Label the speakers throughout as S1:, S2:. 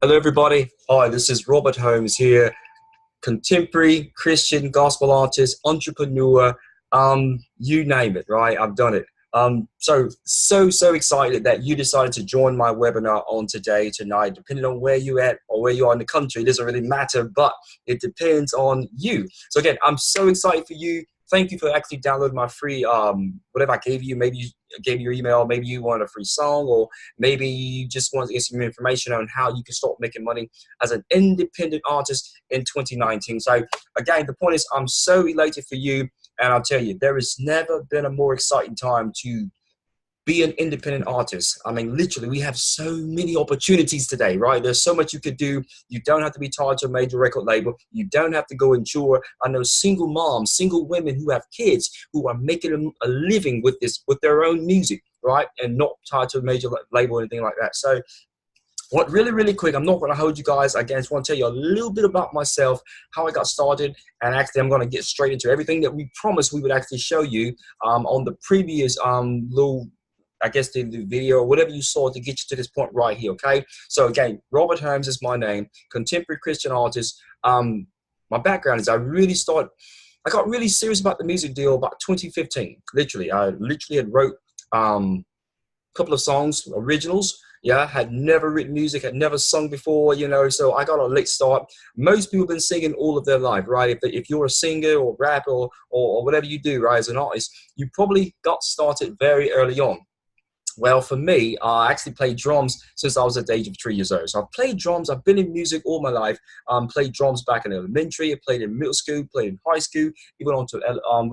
S1: Hello, everybody. Hi, this is Robert Holmes here, contemporary Christian gospel artist, entrepreneur, you name it, right? I've done it. So excited that you decided to join my webinar on tonight, depending on where you at or where you are in the country. It doesn't really matter, but it depends on you. So again, I'm so excited for you. Thank you for actually downloading my free, whatever I gave you. Maybe you gave me your email, maybe you wanted a free song, or maybe you just want to get some information on how you can start making money as an independent artist in 2019. So again, the point is I'm so elated for you. And I'll tell you, there has never been a more exciting time to be an independent artist. I mean, literally, we have so many opportunities today, right? There's so much you could do. You don't have to be tied to a major record label. You don't have to go and tour. I know single moms, single women who have kids who are making a living with their own music, right? And not tied to a major label or anything like that. So really quick, I'm not going to hold you guys. Again, I just want to tell you a little bit about myself, how I got started, and actually I'm going to get straight into everything that we promised we would actually show you on the previous little, I guess, the video or whatever you saw to get you to this point right here, okay? So again, Robert Holmes is my name, contemporary Christian artist. My background is I got really serious about the music deal about 2015, literally. I literally had wrote a couple of songs, originals. Yeah, had never written music, had never sung before, you know, so I got a late start. Most people have been singing all of their life, right? If you're a singer or rapper or whatever you do, right, as an artist, you probably got started very early on. Well, for me, I actually played drums since I was at the age of 3 years old. So I've played drums. I've been in music all my life. Played drums back in elementary. I played in middle school. Played in high school. Went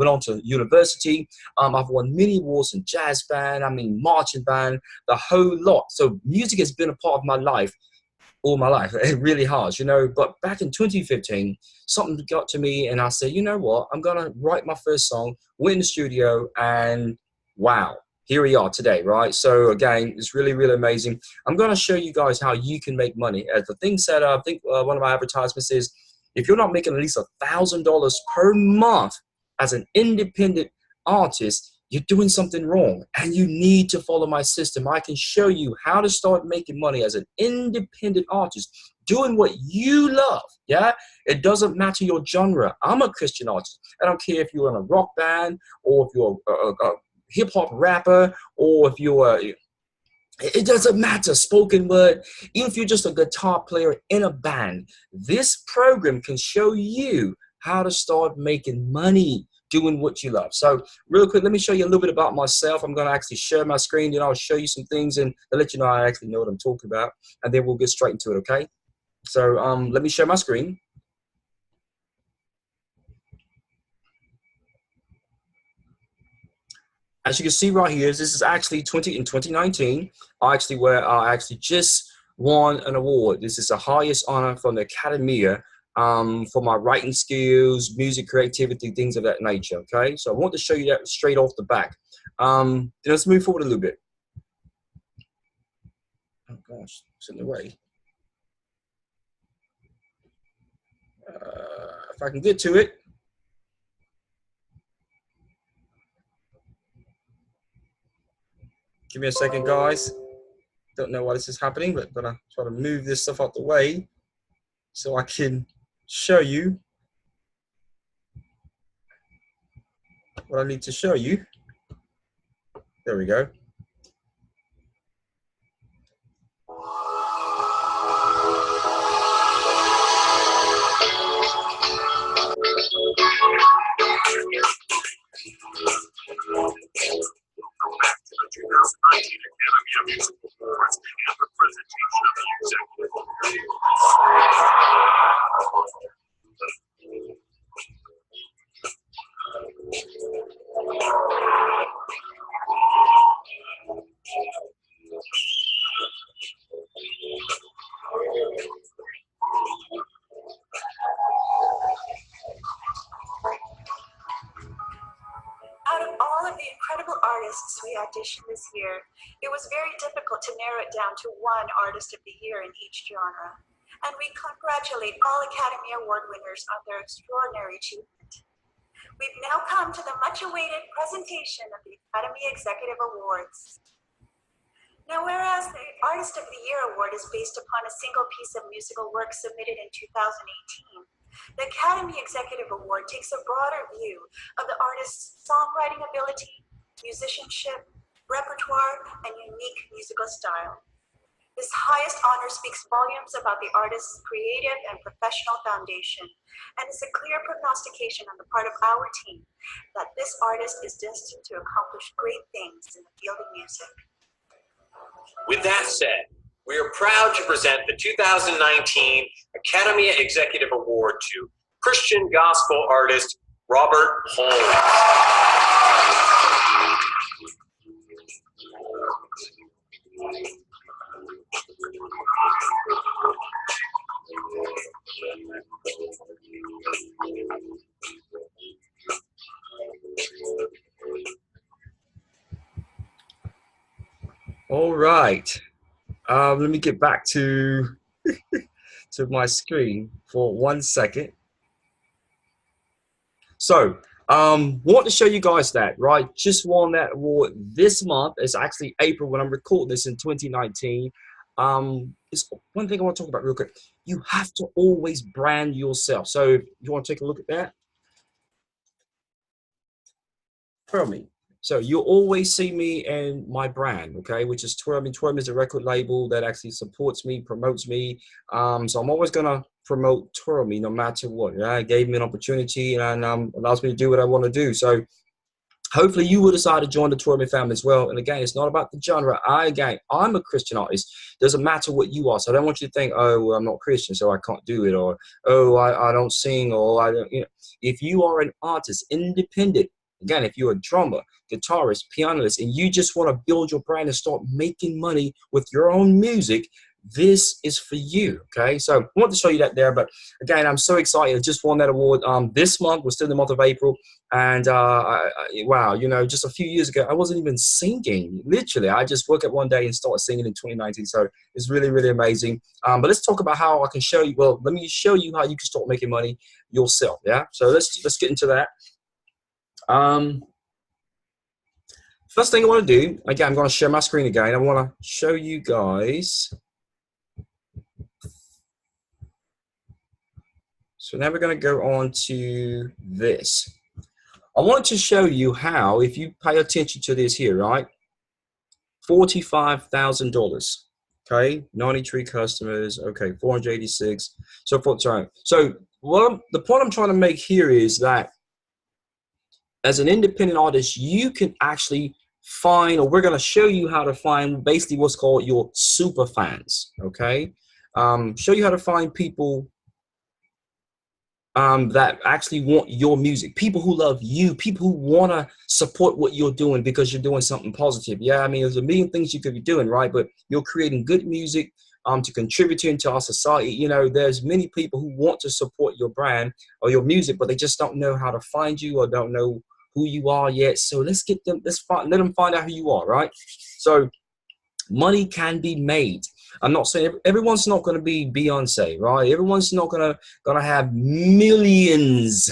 S1: on to university. I've won many awards in jazz band. I mean, marching band, the whole lot. So music has been a part of my life all my life. It really has, you know. But back in 2015, something got to me, and I said, you know what? I'm gonna write my first song. Went in the studio, and wow. Here we are today, right? So again, it's really amazing. I'm going to show you guys how you can make money. As the thing said, I think one of my advertisements is, if you're not making at least $1,000 per month as an independent artist, you're doing something wrong, and you need to follow my system. I can show you how to start making money as an independent artist, doing what you love. Yeah, it doesn't matter your genre. I'm a Christian artist. I don't care if you're in a rock band or if you're a hip-hop rapper, or if you're it doesn't matter, spoken word, even if you're just a guitar player in a band, this program can show you how to start making money doing what you love. So real quick, let me show you a little bit about myself. I'm going to actually share my screen, then I'll show you some things and to let you know I actually know what I'm talking about, and then we'll get straight into it, okay? So let me share my screen. As you can see right here, this is actually in 2019. I actually just won an award. This is the highest honor from the Academia for my writing skills, music creativity, things of that nature. Okay, so I want to show you that straight off the back. Let's move forward a little bit. Oh gosh, it's in the way. If I can get to it. Give me a second, guys. Don't know why this is happening, but I'm gonna try to move this stuff out the way so I can show you what I need to show you. There we go.
S2: Out of all of the incredible artists we auditioned this year, it was very difficult to narrow it down to one Artist of the Year in each genre. And we congratulate all Academy Award winners on their extraordinary achievement. We've now come to the much-awaited presentation of the Academy Executive Awards. Now, whereas the Artist of the Year award is based upon a single piece of musical work submitted in 2018, the Academy Executive Award takes a broader view of the artist's songwriting ability, musicianship, repertoire, and unique musical style. This highest honor speaks volumes about the artist's creative and professional foundation, and is a clear prognostication on the part of our team that this artist is destined to accomplish great things in the field of music.
S3: With that said, we are proud to present the 2019 Academy Executive Award to Christian gospel artist Robert Holmes.
S1: All right. Let me get back to to my screen for 1 second. So, want to show you guys that, right? Just won that award this month. It's actually April when I'm recording this in 2019. It's one thing I want to talk about real quick. You have to always brand yourself. So, you want to take a look at that? Twirl Me. So you'll always see me and my brand, okay, which is Twirl Me. Twirl Me is a record label that actually supports me, promotes me. So I'm always gonna promote Twirl Me no matter what. Yeah, it gave me an opportunity and allows me to do what I want to do. So hopefully you will decide to join the Twirl Me family as well. And again, it's not about the genre. I'm a Christian artist. Doesn't matter what you are. So I don't want you to think, oh, well, I'm not Christian, so I can't do it, or oh, I don't sing, or I don't. You know, if you are an artist, independent. Again, if you're a drummer, guitarist, pianist, and you just want to build your brand and start making money with your own music, this is for you, okay? So I want to show you that there, but again, I'm so excited. I just won that award this month. We're still in the month of April, and wow, you know, just a few years ago, I wasn't even singing. Literally, I just woke up one day and started singing in 2019, so it's really, really amazing. But let's talk about how I can show you, well, let me show you how you can start making money yourself, yeah? So let's get into that. First thing I want to do, again, I'm going to share my screen again. I want to show you guys. So now we're going to go on to this. I want to show you how, if you pay attention to this here, right? $45,000. Okay, 93 customers. Okay, 486. So forth. So the point I'm trying to make here is that as an independent artist, you can actually find, or we're going to show you how to find basically what's called your super fans, okay? Show you how to find people that actually want your music, people who love you, people who want to support what you're doing because you're doing something positive. Yeah, I mean, there's a million things you could be doing, right? But you're creating good music to contribute into our society. You know, there's many people who want to support your brand or your music, but they just don't know how to find you or don't know who you are yet. So let's get them, let them find out who you are, right? So money can be made. I'm not saying everyone's not going to be Beyonce, right? Everyone's not going to have millions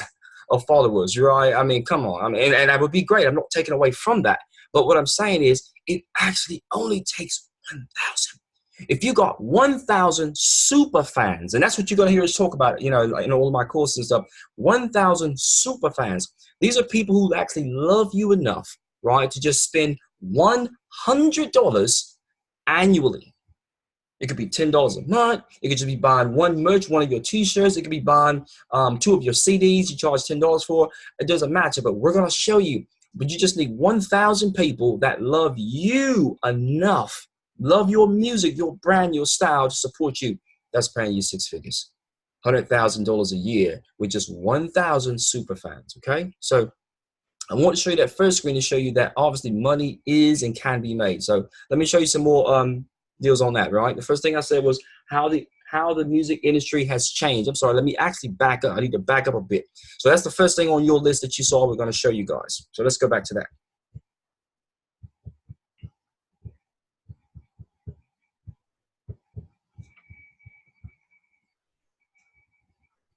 S1: of followers, right? I mean, come on. I mean, and that would be great. I'm not taking away from that. But what I'm saying is it actually only takes 1,000. If you got 1,000 super fans, and that's what you're going to hear us talk about, you know, in all of my courses and stuff, 1,000 super fans. These are people who actually love you enough, right, to just spend $100 annually. It could be $10 a month. It could just be buying one of your t-shirts. It could be buying 2 of your CDs you charge $10 for. It doesn't matter, but we're going to show you. But you just need 1,000 people that love you enough, love your music, your brand, your style to support you. That's paying you 6 figures. $100,000 a year with just 1,000 super fans, okay? So I want to show you that first screen to show you that obviously money is and can be made. So let me show you some more deals on that, right? The first thing I said was how the music industry has changed. I'm sorry, let me actually back up. I need to back up a bit. So that's the first thing on your list that you saw we're going to show you guys. So let's go back to that.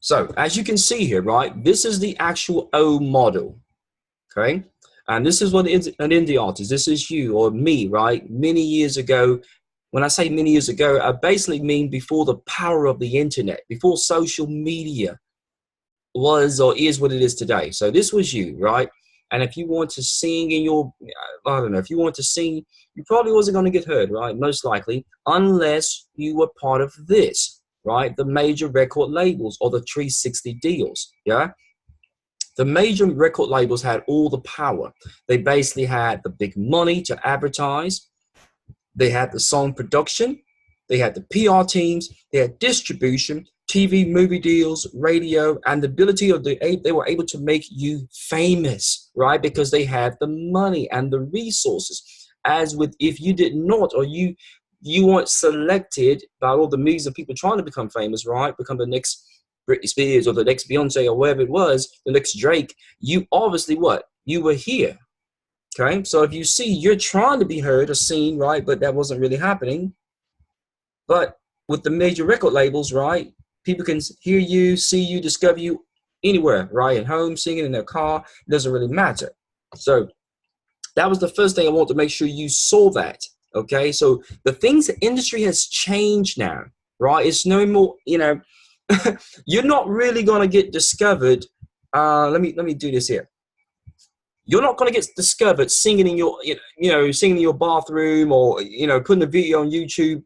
S1: So as you can see here, right, this is the actual O model, okay? And this is what an indie artist, this is you or me, right? Many years ago. When I say many years ago, I basically mean before the power of the internet, before social media was or is what it is today. So this was you, right? And if you want to sing in your, I don't know, if you want to sing, you probably wasn't going to get heard, right? Most likely, unless you were part of this, right? The major record labels or the 360 deals, yeah? The major record labels had all the power. They basically had the big money to advertise. They had the song production, they had the PR teams, they had distribution, TV, movie deals, radio, and the ability of they were able to make you famous, right? Because they had the money and the resources. As with, if you did not, or you weren't selected by all the millions of people trying to become famous, right? Become the next Britney Spears or the next Beyonce or whatever it was, the next Drake, you obviously what? You were here. Okay, so if you see you're trying to be heard or seen, right, but that wasn't really happening. But with the major record labels, right, people can hear you, see you, discover you anywhere, right, at home, singing in their car, it doesn't really matter. So that was the first thing I want to make sure you saw that. Okay, so the things, the industry has changed now, right? It's no more, you know, you're not really gonna get discovered. Let me do this here. You're not going to get discovered singing in your, singing in your bathroom or, putting a video on YouTube.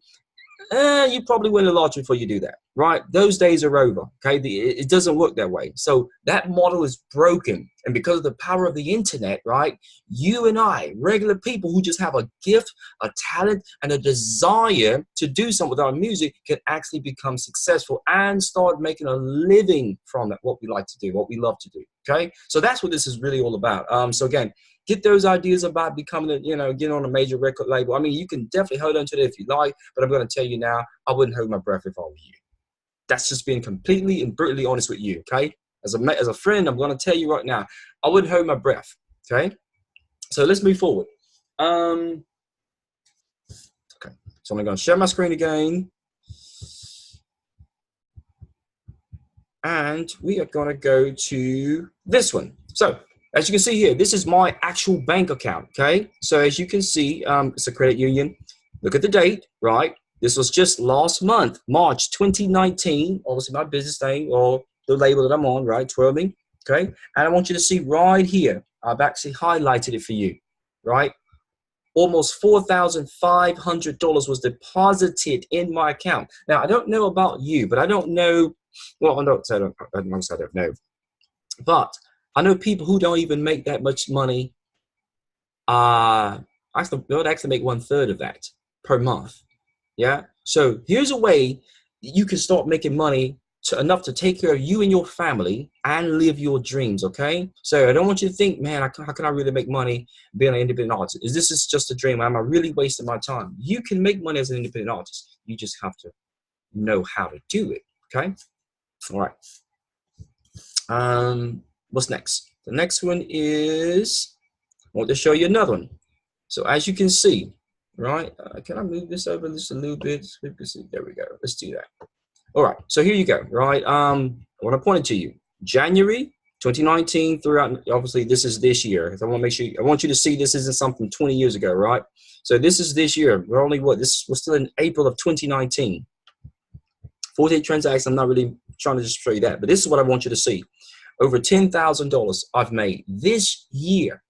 S1: You probably win the lottery before you do that, right? Those days are over, okay? It doesn't work that way. So that model is broken. And because of the power of the internet, right, you and I, regular people who just have a gift, a talent, and a desire to do something with our music can actually become successful and start making a living from it, what we like to do, what we love to do, okay? So that's what this is really all about. So again, get those ideas about becoming, getting on a major record label. I mean, you can definitely hold on to it if you like, but I'm going to tell you now, I wouldn't hold my breath if I were you. That's just being completely and brutally honest with you, okay? As a friend, I'm going to tell you right now, I wouldn't hold my breath, okay? So let's move forward. Okay, so I'm going to share my screen again. And we are going to go to this one. So as you can see here, this is my actual bank account, okay? So as you can see, it's a credit union. Look at the date, right? This was just last month, March 2019, obviously my business name or the label that I'm on, right? Twirling, okay? And I want you to see right here, I've actually highlighted it for you, right? Almost $4,500 was deposited in my account. Now, I don't know about you, but I don't know, well, I don't know, but I know people who don't even make that much money. Actually, they would actually make 1/3 of that per month. Yeah. So here's a way you can start making money enough to take care of you and your family and live your dreams. Okay. So I don't want you to think, man, how can I really make money being an independent artist? This is just a dream? Am I really wasting my time? You can make money as an independent artist. You just have to know how to do it. Okay. All right. What's next? The next one is, I want to show you another one. So as you can see, right? Can I move this over just a little bit? There we go. Let's do that. All right. So here you go, right? I want to point it to you. January 2019 throughout, obviously this is this year. I want to make sure, I want you to see this isn't something 20 years ago, right? So this is this year. We're only we're still in April of 2019. 48 transactions. I'm not really trying to just show you that, but this is what I want you to see. Over $10,000 I've made this year,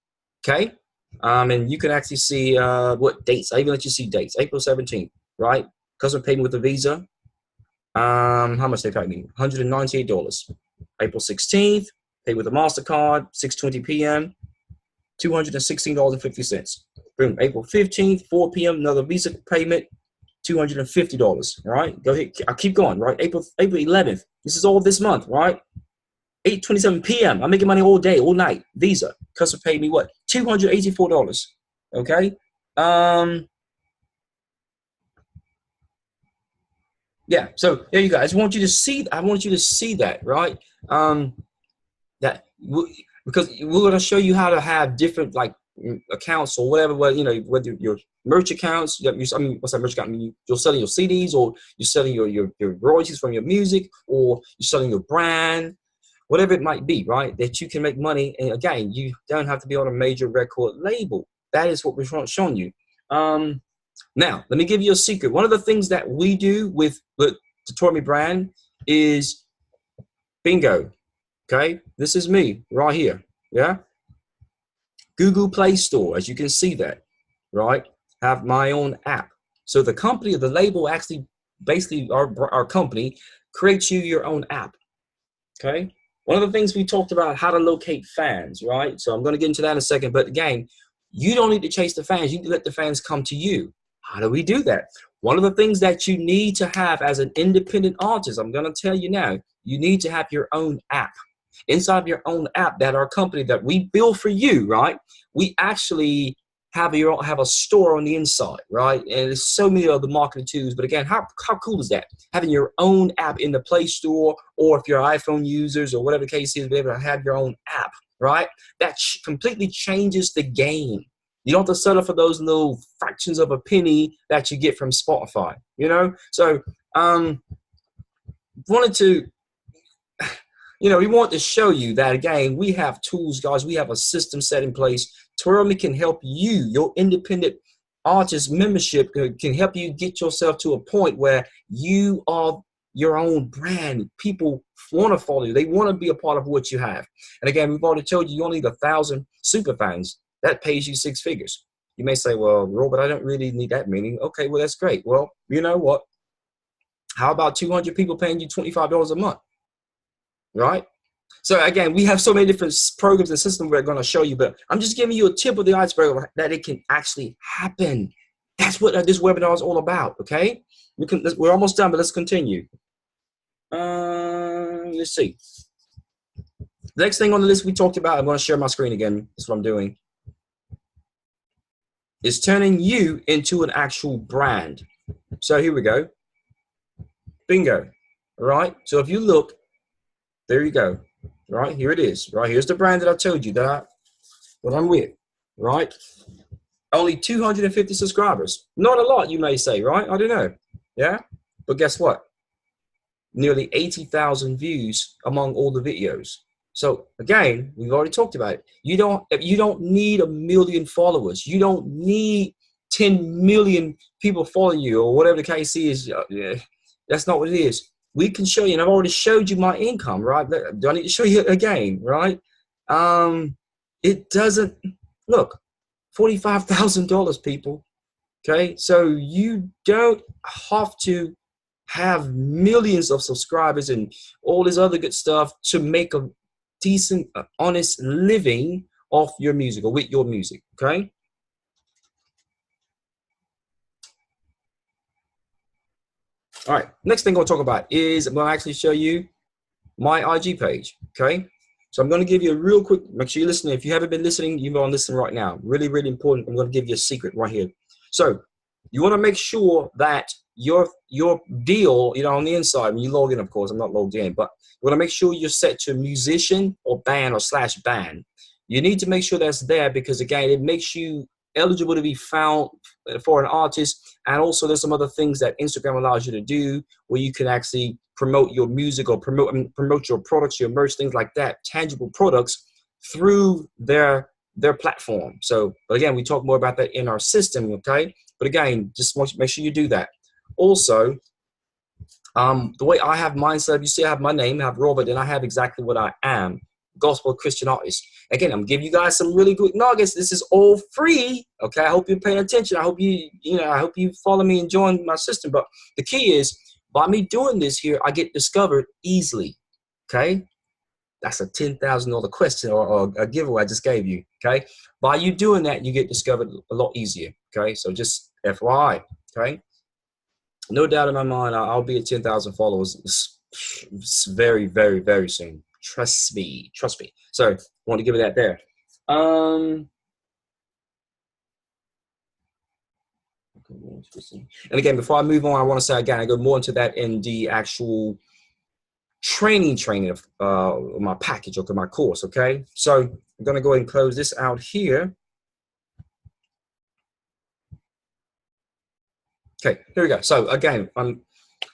S1: okay? And you can actually see what dates. I even let you see dates. April 17th, right? Customer paid me with a Visa. How much they paid me? $198. April 16th, paid with a MasterCard, 6:20 p.m., $216.50. Boom. April 15th, 4 p.m., another Visa payment, $250. All right, go ahead. I'll keep going, right? April 11th. This is all this month, right? 8:27 p.m. I'm making money all day, all night. Visa. Customer paid me what? $284. Okay. Yeah. So there you go. I want you to see that, right? Because we're gonna show you how to have different like accounts or whatever. Whether your merch accounts. What's that merch account? I mean, you're selling your CDs, or you're selling your royalties from your music, or you're selling your brand. whatever it might be, right? That you can make money. And again, you don't have to be on a major record label. That is what we're showing you. Now, let me give you a secret. One of the things that we do with the Tormy brand is bingo. Okay, this is me right here. Yeah, Google Play Store, as you can see that, right? Have my own app. So the company, the label, actually, basically, our company creates you your own app. Okay. One of the things we talked about, how to locate fans, right? So I'm going to get into that in a second. But again, you don't need to chase the fans. You can let the fans come to you. How do we do that? One of the things that you need to have as an independent artist, I'm going to tell you now, you need to have your own app. Inside of your own app, that our company that we build for you, right? We actually have a store on the inside, right? And there's so many other marketing tools. But again, how cool is that? Having your own app in the Play Store, or if you're iPhone users or whatever the case is, be able to have your own app, right? That completely changes the game. You don't have to settle for those little fractions of a penny that you get from Spotify, you know? So, wanted to, we want to show you that, again, we have tools, guys. We have a system set in place. Twirly can help you, your independent artist membership can help you get yourself to a point where you are your own brand. People want to follow you. They want to be a part of what you have. And again, we've already told you, you only need 1,000 super fans. That pays you 6 figures. You may say, well, Robert, I don't really need that many. Okay, well, that's great. Well, you know what? How about 200 people paying you $25 a month? Right? So again, we have so many different programs and systems we're going to show you, but I'm just giving you a tip of the iceberg that it can actually happen. That's what this webinar is all about. Okay, we're almost done, but let's continue. Let's see. The next thing on the list we talked about, I'm going to share my screen again. That's what I'm doing. Is turning you into an actual brand. So here we go. Bingo. All right. So if you look, there you go. Right, here it is. Right, here's the brand that I told you that I'm with. Right, only 250 subscribers. Not a lot, you may say, right? I don't know. Yeah, but guess what? Nearly 80,000 views among all the videos. So again, we've already talked about it. You don't need 1 million followers. You don't need 10 million people following you, or whatever the case is. That's not what it is. We can show you, and I've already showed you my income, right? Do I need to show you again, right? It doesn't, look, $45,000, people, okay? So you don't have to have millions of subscribers and all this other good stuff to make a decent, honest living off your music or with your music, okay? All right, next thing I'm going to talk about is I'm going to actually show you my IG page, okay? So I'm going to give you a real quick, make sure you're listening. If you haven't been listening, you want to listen right now. Really, really important. I'm going to give you a secret right here. So you want to make sure that your deal, on the inside, when you log in, of course, I'm not logged in, but you want to make sure you're set to musician or band or /band. You need to make sure that's there because, again, it makes you eligible to be found for an artist. And also there's some other things that Instagram allows you to do where you can actually promote your music or promote your products, your merch, things like that, tangible products through their platform. So, but again, we talk more about that in our system, okay? But again, just make sure you do that. Also, the way I have mine set up, you see I have my name, I have Robert, and I have exactly what I am. Gospel Christian artist. Again, I'm giving you guys some really good nuggets. This is all free. Okay, I hope you're paying attention. I hope you follow me and join my system. But the key is, by me doing this here, I get discovered easily. Okay, that's a $10,000 question or a giveaway I just gave you. Okay, by you doing that, you get discovered a lot easier. Okay, so just FYI. Okay, no doubt in my mind, I'll be at 10,000 followers. It's very, very, very soon. Trust me. So I want to give it that there. And again, before I move on, I want to say again, I go more into that in the actual training of my package or my course. Okay, so I'm going to go ahead and close this out here. Okay, here we go. So again,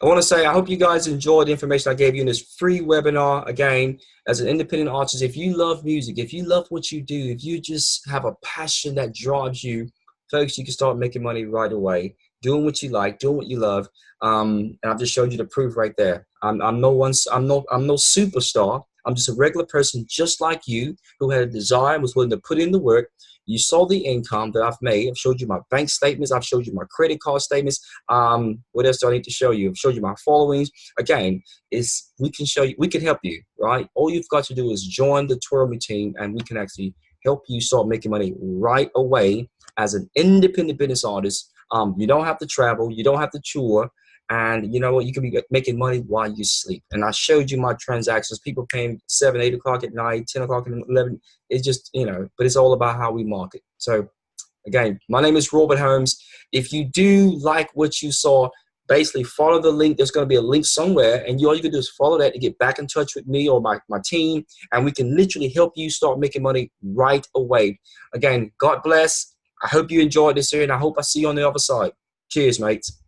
S1: I want to say I hope you guys enjoyed the information I gave you in this free webinar. Again, as an independent artist, if you love music, if you love what you do, if you just have a passion that drives you, folks, you can start making money right away, doing what you like, doing what you love. And I've just showed you the proof right there. I'm no superstar. I'm just a regular person just like you who had a desire and was willing to put in the work. You saw the income that I've made. I've showed you my bank statements. I've showed you my credit card statements. What else do I need to show you? I've showed you my followings. Again, we can show you, we can help you, right? All you've got to do is join the Twirl Me team, and we can actually help you start making money right away as an independent business artist. You don't have to travel. You don't have to tour. And you know what? You can be making money while you sleep. And I showed you my transactions. People paying 7, 8 o'clock at night, 10 o'clock at 11. It's just, but it's all about how we market. So again, my name is Robert Holmes. If you do like what you saw, basically follow the link. There's going to be a link somewhere. And all you can do is follow that to get back in touch with me or my team. And we can literally help you start making money right away. Again, God bless. I hope you enjoyed this here. And I hope I see you on the other side. Cheers, mates.